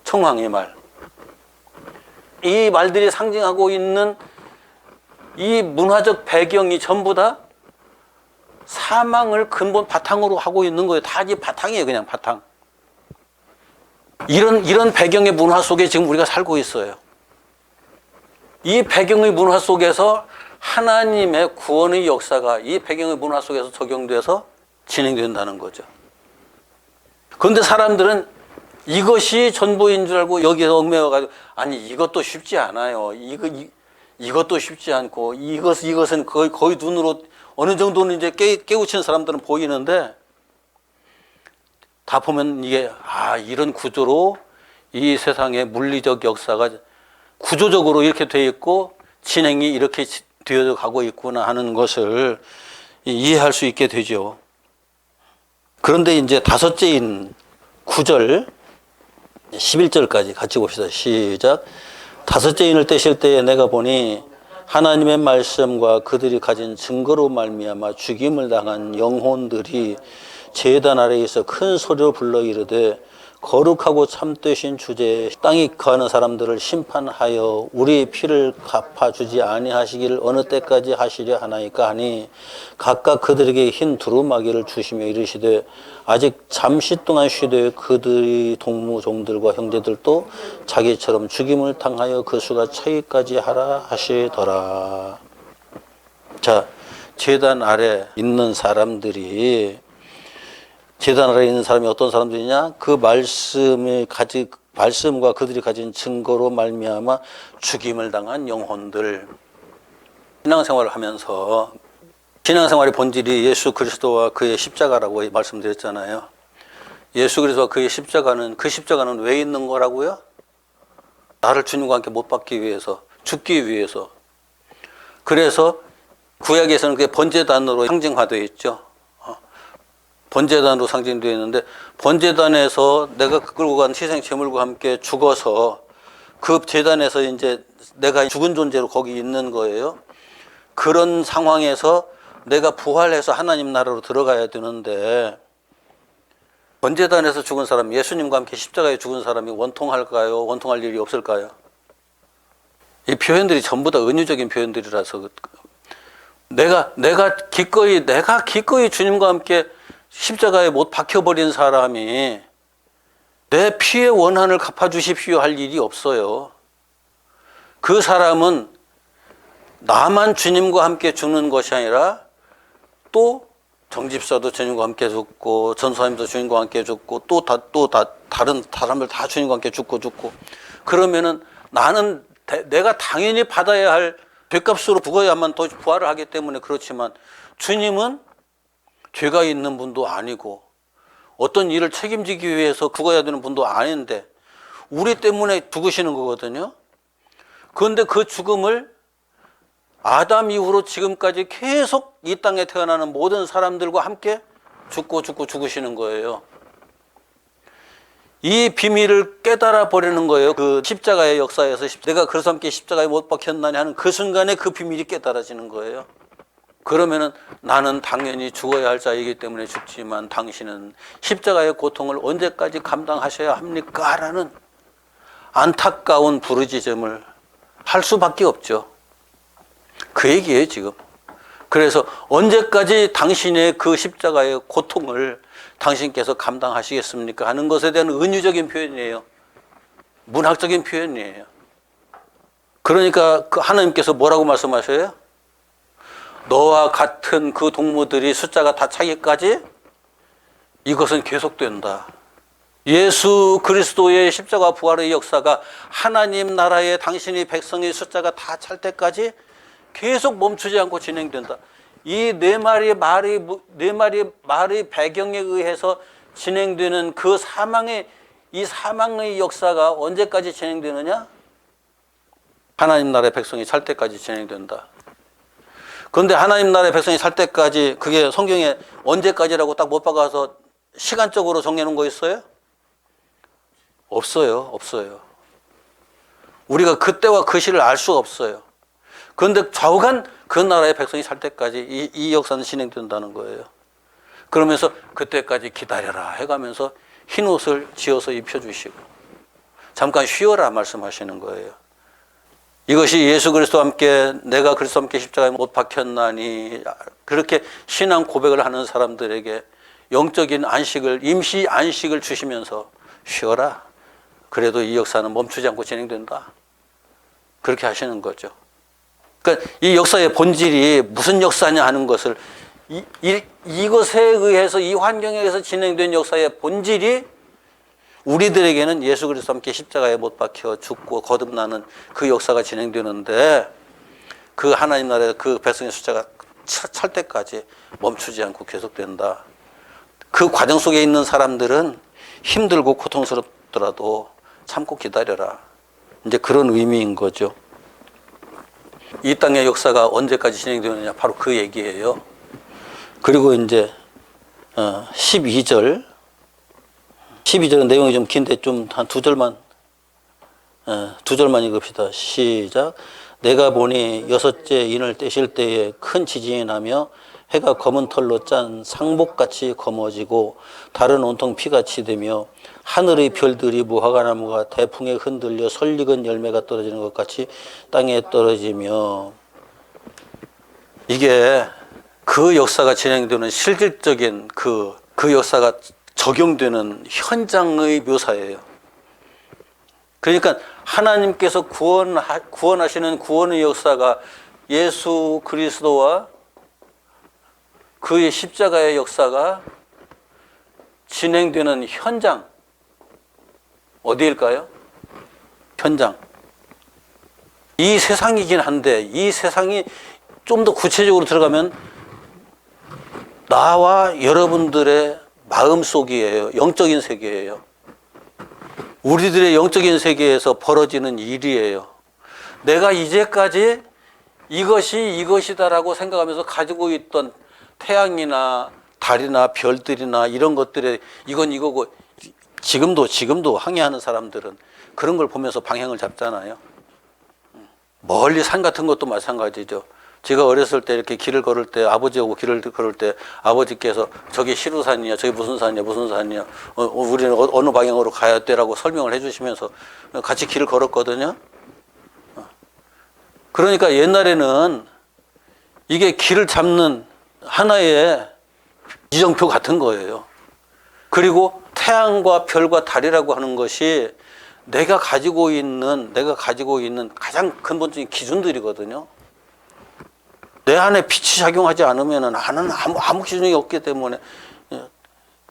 청황의 말. 이 말들이 상징하고 있는 이 문화적 배경이 전부 다 사망을 근본 바탕으로 하고 있는 거예요. 다 이 바탕이에요. 그냥 바탕. 이런 배경의 문화 속에 지금 우리가 살고 있어요. 이 배경의 문화 속에서 하나님의 구원의 역사가 이 배경의 문화 속에서 적용돼서 진행된다는 거죠. 그런데 사람들은 이것이 전부인 줄 알고 여기에 얽매여가지고, 아니 이것도 쉽지 않아요. 이것도 쉽지 않고 이것은 거의 눈으로 어느 정도는 이제 깨우치는 사람들은 보이는데, 다 보면 이게 이런 구조로 이 세상의 물리적 역사가 구조적으로 이렇게 돼 있고 진행이 이렇게 되어 가고 있구나 하는 것을 이해할 수 있게 되죠. 그런데 이제 다섯째인 9절, 11절까지 같이 봅시다. 시작. 다섯째 인을 떼실 때에 내가 보니 하나님의 말씀과 그들이 가진 증거로 말미암아 죽임을 당한 영혼들이 제단 아래에서 큰 소리로 불러 이르되 거룩하고 참되신 주제 땅에 거하는 사람들을 심판하여 우리의 피를 갚아주지 아니하시기를 어느 때까지 하시려 하나이까 하니 각각 그들에게 흰 두루마기를 주시며 이르시되 아직 잠시 동안 쉬되 그들의 동무종들과 형제들도 자기처럼 죽임을 당하여 그 수가 차기까지 하라 하시더라. 자, 제단 아래 있는 사람들이 제단 아래에 있는 사람이 어떤 사람들이냐? 그 말씀과 그들이 가진 증거로 말미암아 죽임을 당한 영혼들. 신앙생활을 하면서 신앙생활의 본질이 예수 그리스도와 그의 십자가라고 말씀드렸잖아요. 예수 그리스도와 그의 십자가는 그 십자가는 왜 있는 거라고요? 나를 주님과 함께 못 박기 위해서, 죽기 위해서. 그래서 구약에서는 그게 번제단으로 상징화되어 있죠. 번제단으로 상징되어 있는데 번제단에서 내가 끌고 간 희생 제물과 함께 죽어서 그 제단에서 이제 내가 죽은 존재로 거기 있는 거예요. 그런 상황에서 내가 부활해서 하나님 나라로 들어가야 되는데 번제단에서 죽은 사람, 예수님과 함께 십자가에 죽은 사람이 원통할까요? 원통할 일이 없을까요? 이 표현들이 전부 다 은유적인 표현들이라서 내가 기꺼이 주님과 함께 십자가에 못 박혀버린 사람이 내 피의 원한을 갚아주십시오 할 일이 없어요. 그 사람은 나만 주님과 함께 죽는 것이 아니라 또 정집사도 주님과 함께 죽고 전사님도 주님과 함께 죽고 또 다른 사람들 다 주님과 함께 죽고 그러면은 나는 내가 당연히 받아야 할 죗값으로 죽어야만 더 부활을 하기 때문에 그렇지만 주님은 죄가 있는 분도 아니고 어떤 일을 책임지기 위해서 죽어야 되는 분도 아닌데 우리 때문에 죽으시는 거거든요. 그런데 그 죽음을 아담 이후로 지금까지 계속 이 땅에 태어나는 모든 사람들과 함께 죽으시는 거예요. 이 비밀을 깨달아 버리는 거예요. 그 십자가의 역사에서 내가 그래서 함께 십자가에 못 박혔나니 하는 그 순간에 그 비밀이 깨달아지는 거예요. 그러면은 나는 당연히 죽어야 할 자이기 때문에 죽지만 당신은 십자가의 고통을 언제까지 감당하셔야 합니까? 라는 안타까운 부르짖음을 할 수밖에 없죠. 그 얘기예요, 지금. 그래서 언제까지 당신의 그 십자가의 고통을 당신께서 감당하시겠습니까? 하는 것에 대한 은유적인 표현이에요. 문학적인 표현이에요. 그러니까 그 하나님께서 뭐라고 말씀하셔요? 너와 같은 그 동무들이 숫자가 다 차기까지 이것은 계속된다. 예수 그리스도의 십자가 부활의 역사가 하나님 나라의 당신의 백성의 숫자가 다 찰 때까지 계속 멈추지 않고 진행된다. 이 네 마리의 말의 배경에 의해서 진행되는 그 이 사망의 역사가 언제까지 진행되느냐? 하나님 나라의 백성이 살 때까지 진행된다. 그런데 하나님 나라의 백성이 살 때까지 그게 성경에 언제까지라고 딱 못 박아서 시간적으로 정해놓은 거 있어요? 없어요. 우리가 그때와 그 시를 알 수가 없어요. 그런데 좌우간 그 나라의 백성이 살 때까지 이 역사는 진행된다는 거예요. 그러면서 그때까지 기다려라 해가면서 흰 옷을 지어서 입혀주시고 잠깐 쉬어라 말씀하시는 거예요. 이것이 예수 그리스도와 함께 내가 그리스도와 함께 십자가에 못 박혔나니 그렇게 신앙 고백을 하는 사람들에게 영적인 안식을 임시 안식을 주시면서 쉬어라. 그래도 이 역사는 멈추지 않고 진행된다. 그렇게 하시는 거죠. 그러니까 이 역사의 본질이 무슨 역사냐 하는 것을 이것에 의해서 이 환경에 의해서 진행된 역사의 본질이 우리들에게는 예수 그리스도와 함께 십자가에 못 박혀 죽고 거듭나는 그 역사가 진행되는데 그 하나님 나라의 그 백성의 숫자가 찰 때까지 멈추지 않고 계속된다. 그 과정 속에 있는 사람들은 힘들고 고통스럽더라도 참고 기다려라. 이제 그런 의미인 거죠. 이 땅의 역사가 언제까지 진행되느냐 바로 그 얘기예요. 그리고 이제 12절. 12절은 내용이 좀 긴데 좀 한 두 절만, 두 절만 읽읍시다. 시작. 내가 보니 여섯째 인을 떼실 때에 큰 지진이 나며 해가 검은 털로 짠 상복같이 검어지고 달은 온통 피같이 되며 하늘의 별들이 무화과나무가 대풍에 흔들려 설익은 열매가 떨어지는 것 같이 땅에 떨어지며, 이게 그 역사가 진행되는 실질적인 그 역사가 적용되는 현장의 묘사예요. 그러니까 하나님께서 구원하시는 구원의 역사가 예수 그리스도와 그의 십자가의 역사가 진행되는 현장, 어디일까요? 현장. 이 세상이긴 한데, 이 세상이 좀 더 구체적으로 들어가면 나와 여러분들의 마음속이에요. 영적인 세계예요. 우리들의 영적인 세계에서 벌어지는 일이에요. 내가 이제까지 이것이 이것이다라고 생각하면서 가지고 있던 태양이나 달이나 별들이나 이런 것들에 이건 이거고, 지금도 항해하는 사람들은 그런 걸 보면서 방향을 잡잖아요. 멀리 산 같은 것도 마찬가지죠. 제가 어렸을 때 이렇게 길을 걸을 때, 아버지하고 길을 걸을 때 아버지께서 저기 시루산이야, 저기 무슨 산이야, 무슨 산이야, 우리는 어느 방향으로 가야 돼라고 설명을 해주시면서 같이 길을 걸었거든요. 그러니까 옛날에는 이게 길을 잡는 하나의 지정표 같은 거예요. 그리고 태양과 별과 달이라고 하는 것이 내가 가지고 있는 가장 근본적인 기준들이거든요. 내 안에 빛이 작용하지 않으면 나는 아무 기준이 없기 때문에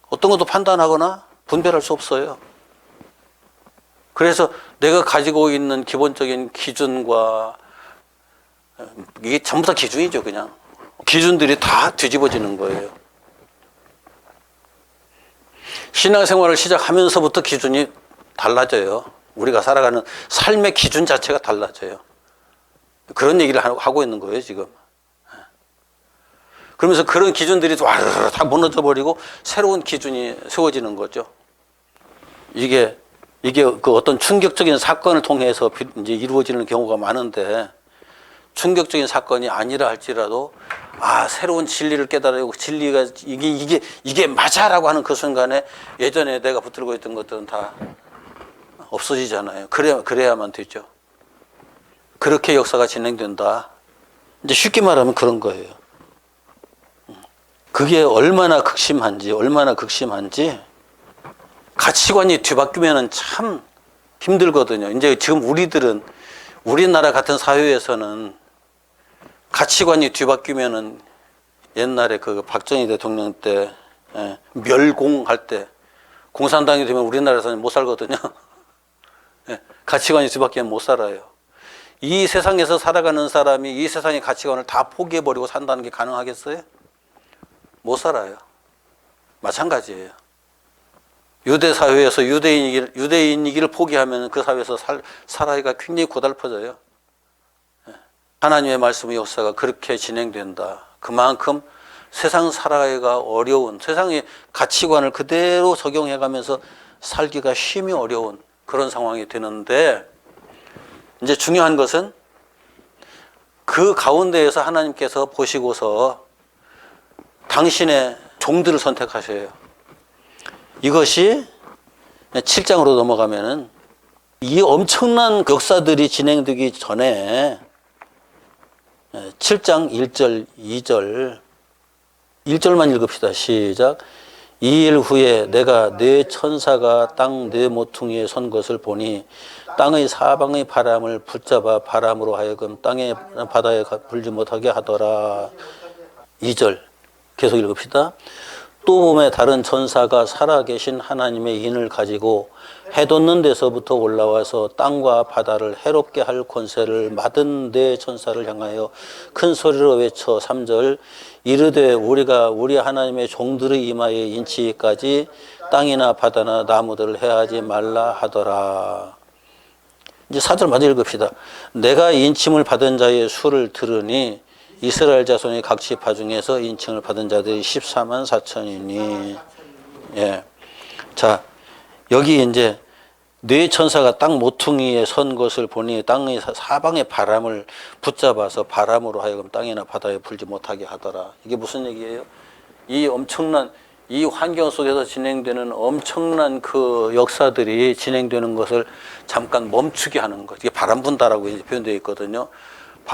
어떤 것도 판단하거나 분별할 수 없어요. 그래서 내가 가지고 있는 기본적인 기준과, 이게 전부 다 기준이죠. 그냥 기준들이 다 뒤집어지는 거예요. 신앙생활을 시작하면서부터 기준이 달라져요. 우리가 살아가는 삶의 기준 자체가 달라져요. 그런 얘기를 하고 있는 거예요, 지금. 그러면서 그런 기준들이 와르르 다 무너져 버리고 새로운 기준이 세워지는 거죠. 이게 그 어떤 충격적인 사건을 통해서 이제 이루어지는 경우가 많은데, 충격적인 사건이 아니라 할지라도 새로운 진리를 깨달고 진리가 이게 맞아라고 하는 그 순간에 예전에 내가 붙들고 있던 것들은 다 없어지잖아요. 그래야만 되죠. 그렇게 역사가 진행된다. 이제 쉽게 말하면 그런 거예요. 그게 얼마나 극심한지 가치관이 뒤바뀌면은 참 힘들거든요. 이제 지금 우리나라 같은 사회에서는 가치관이 뒤바뀌면은 옛날에 그 박정희 대통령 때 멸공할 때 공산당이 되면 우리나라에서는 못 살거든요. 가치관이 뒤바뀌면 못 살아요. 이 세상에서 살아가는 사람이 이 세상의 가치관을 다 포기해버리고 산다는 게 가능하겠어요? 못 살아요. 마찬가지예요. 유대 사회에서 유대인이기를 포기하면 그 사회에서 살아가기가 굉장히 고달퍼져요. 하나님의 말씀의 역사가 그렇게 진행된다. 그만큼 세상 살아가기가 어려운, 세상의 가치관을 그대로 적용해가면서 살기가 힘이 어려운 그런 상황이 되는데, 이제 중요한 것은 그 가운데에서 하나님께서 보시고서 당신의 종들을 선택하셔요. 이것이 7장으로 넘어가면은 이 엄청난 역사들이 진행되기 전에 7장 1절, 2절, 1절만 읽읍시다. 시작. 이 일 후에 내가 네 천사가 땅 네 모퉁이에 선 것을 보니 땅의 사방의 바람을 붙잡아 바람으로 하여금 땅의 바다에 불지 못하게 하더라. 2절 계속 읽읍시다. 또 봄에 다른 천사가 살아계신 하나님의 인을 가지고 해 돋는 데서부터 올라와서 땅과 바다를 해롭게 할 권세를 받은 네 천사를 향하여 큰 소리로 외쳐 3절 이르되 우리가 우리 하나님의 종들의 이마에 인치기까지 땅이나 바다나 나무들을 해하지 말라 하더라. 이제 4절 마저 읽읍시다. 내가 인침을 받은 자의 수를 들으니 이스라엘 자손의 각 지파 중에서 인칭을 받은 자들이 14만 4천이니. 예. 자, 여기 이제 네 천사가 땅 모퉁이에 선 것을 보니 땅의 사방의 바람을 붙잡아서 바람으로 하여금 땅이나 바다에 불지 못하게 하더라. 이게 무슨 얘기예요? 이 엄청난 이 환경 속에서 진행되는 엄청난 그 역사들이 진행되는 것을 잠깐 멈추게 하는 것. 이게 바람 분다라고 이제 표현되어 있거든요.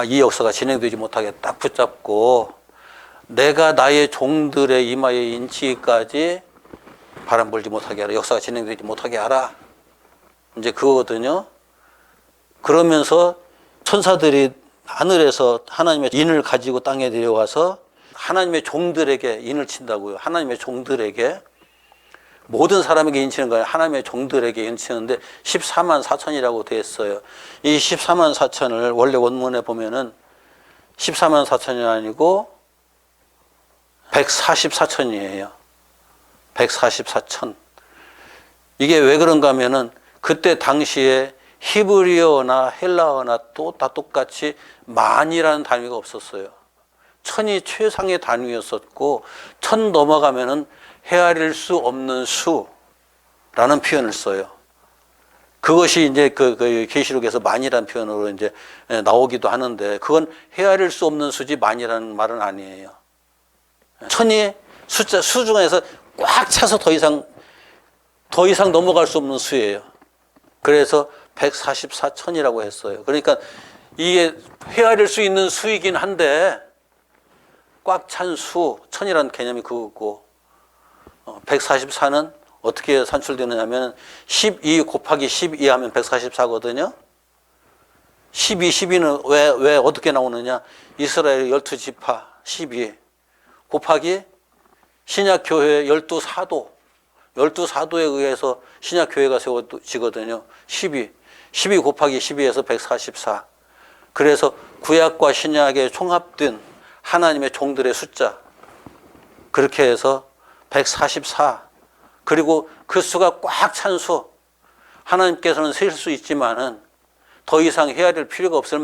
이 역사가 진행되지 못하게 딱 붙잡고 내가 나의 종들의 이마에 인치기까지 바람 불지 못하게 하라. 역사가 진행되지 못하게 하라. 이제 그거거든요. 그러면서 천사들이 하늘에서 하나님의 인을 가지고 땅에 내려와서 하나님의 종들에게 인을 친다고요. 하나님의 종들에게. 모든 사람에게 인치는 거예요. 하나님의 종들에게 인치는데 14만 4천이라고 되어 있어요. 이 14만 4천을 원래 원문에 보면은 14만 4천이 아니고 144천이에요. 144천. 이게 왜 그런가 하면은 그때 당시에 히브리어나 헬라어나 또 다 똑같이 만이라는 단위가 없었어요. 천이 최상의 단위였었고 천 넘어가면은 헤아릴 수 없는 수라는 표현을 써요. 그것이 이제 그 계시록에서 만이라는 표현으로 이제 나오기도 하는데 그건 헤아릴 수 없는 수지 만이라는 말은 아니에요. 천이 숫자 수 중에서 꽉 차서 더 이상 넘어갈 수 없는 수예요. 그래서 144천이라고 했어요. 그러니까 이게 헤아릴 수 있는 수이긴 한데 꽉 찬 수, 천이라는 개념이 그거고 144는 어떻게 산출되느냐면 12 곱하기 12 하면 144거든요. 12는 왜 어떻게 나오느냐? 이스라엘 12지파 12 곱하기 신약교회 12사도 12사도에 의해서 신약교회가 세워지거든요. 12 곱하기 12에서 144. 그래서 구약과 신약에 총합된 하나님의 종들의 숫자. 그렇게 해서 144. 그리고 그 수가 꽉 찬 수. 하나님께서는 셀 수 있지만은 더 이상 헤아릴 필요가 없을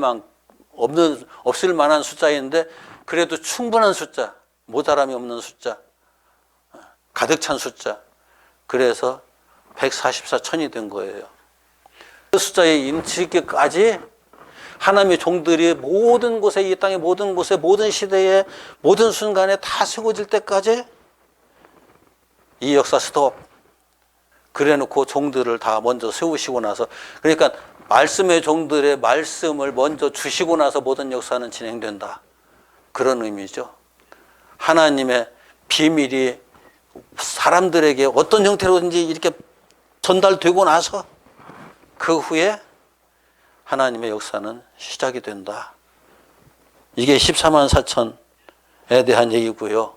만한 숫자인데 그래도 충분한 숫자. 모자람이 없는 숫자. 가득 찬 숫자. 그래서 144천이 된 거예요. 그 숫자에 인치기까지 하나님의 종들이 모든 곳에 이 땅의 모든 곳에 모든 시대에 모든 순간에 다 세워질 때까지 이 역사 스톱. 그래놓고 종들을 다 먼저 세우시고 나서 그러니까 말씀의 종들의 말씀을 먼저 주시고 나서 모든 역사는 진행된다. 그런 의미죠. 하나님의 비밀이 사람들에게 어떤 형태로든지 이렇게 전달되고 나서 그 후에 하나님의 역사는 시작이 된다. 이게 14만 4천에 대한 얘기고요.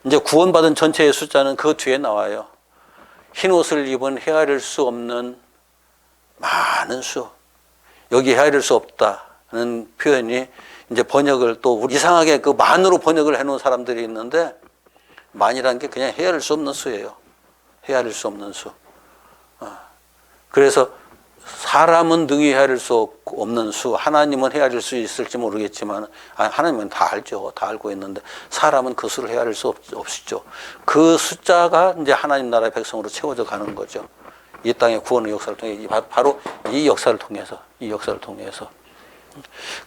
이제 구원받은 전체의 숫자는 그 뒤에 나와요. 흰 옷을 입은 헤아릴 수 없는 많은 수. 여기 헤아릴 수 없다는 표현이 이제 번역을 또 이상하게 그 만으로 번역을 해놓은 사람들이 있는데 만이라는 게 그냥 헤아릴 수 없는 수예요. 헤아릴 수 없는 수. 그래서 사람은 능히 헤아릴 수 없는 수, 하나님은 헤아릴 수 있을지 모르겠지만, 하나님은 다 알죠. 다 알고 있는데, 사람은 그 수를 헤아릴 수 없죠. 그 숫자가 이제 하나님 나라의 백성으로 채워져 가는 거죠. 이 땅의 구원의 역사를 통해, 바로 이 역사를 통해서.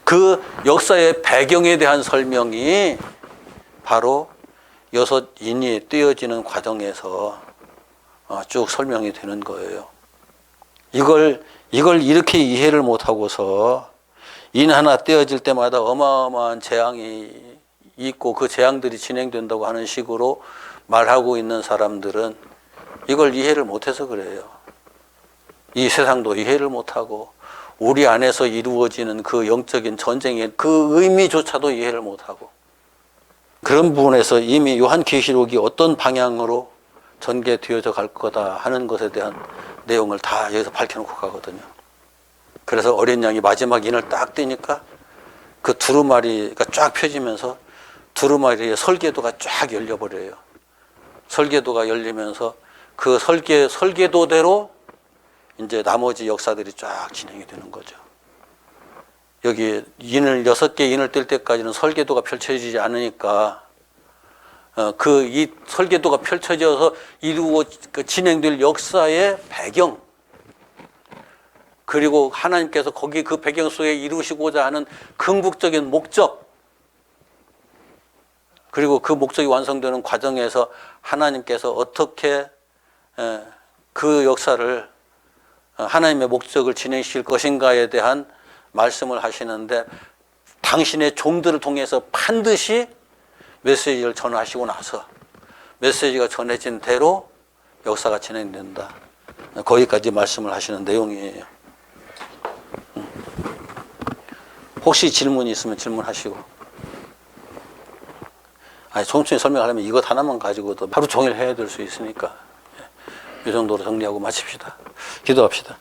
그 역사의 배경에 대한 설명이 바로 6인이 떼어지는 과정에서 쭉 설명이 되는 거예요. 이걸 이렇게 이해를 못하고서 인 하나 떼어질 때마다 어마어마한 재앙이 있고 그 재앙들이 진행된다고 하는 식으로 말하고 있는 사람들은 이걸 이해를 못해서 그래요. 이 세상도 이해를 못하고 우리 안에서 이루어지는 그 영적인 전쟁의 그 의미조차도 이해를 못하고 그런 부분에서 이미 요한계시록이 어떤 방향으로 전개되어져 갈 거다 하는 것에 대한 내용을 다 여기서 밝혀놓고 가거든요. 그래서 어린 양이 마지막 인을 딱 떼니까 그 두루마리가 쫙 펴지면서 두루마리의 설계도가 쫙 열려버려요. 설계도가 열리면서 그 설계도대로 이제 나머지 역사들이 쫙 진행이 되는 거죠. 여기 인을 6개 인을 뜰 때까지는 설계도가 펼쳐지지 않으니까 이 설계도가 펼쳐져서 진행될 역사의 배경, 그리고 하나님께서 거기 그 배경 속에 이루시고자 하는 궁극적인 목적, 그리고 그 목적이 완성되는 과정에서 하나님께서 어떻게 그 역사를 하나님의 목적을 진행시킬 것인가에 대한 말씀을 하시는데, 당신의 종들을 통해서 반드시 메시지를 전하시고 나서 메시지가 전해진 대로 역사가 진행된다. 거기까지 말씀을 하시는 내용이에요. 혹시 질문이 있으면 질문하시고. 천천히 설명하려면 이것 하나만 가지고도 하루 종일 해야 될 수 있으니까 이 정도로 정리하고 마칩시다. 기도합시다.